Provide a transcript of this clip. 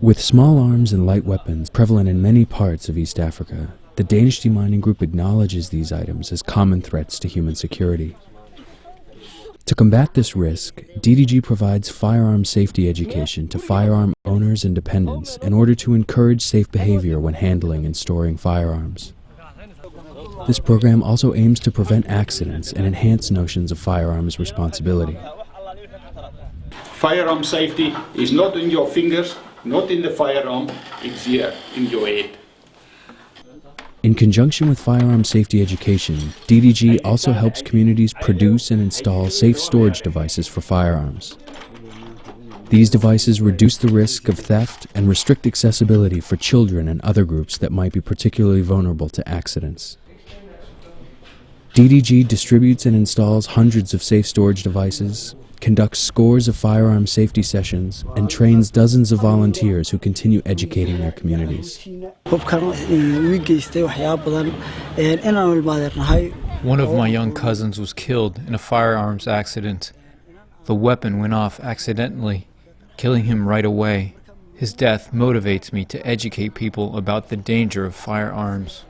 With small arms and light weapons prevalent in many parts of East Africa, the Danish demining group acknowledges these items as common threats to human security. To combat this risk, DDG provides firearm safety education to firearm owners and dependents in order to encourage safe behavior when handling and storing firearms. This program also aims to prevent accidents and enhance notions of firearms responsibility. Firearm safety is not in your fingers, not in the firearm, it's here in your head. In conjunction with firearm safety education, DDG also helps communities produce and install safe storage devices for firearms. These devices reduce the risk of theft and restrict accessibility for children and other groups that might be particularly vulnerable to accidents. DDG distributes and installs hundreds of safe storage devices, conducts scores of firearm safety sessions, and trains dozens of volunteers who continue educating their communities. One of my young cousins was killed in a firearms accident. The weapon went off accidentally, killing him right away. His death motivates me to educate people about the danger of firearms.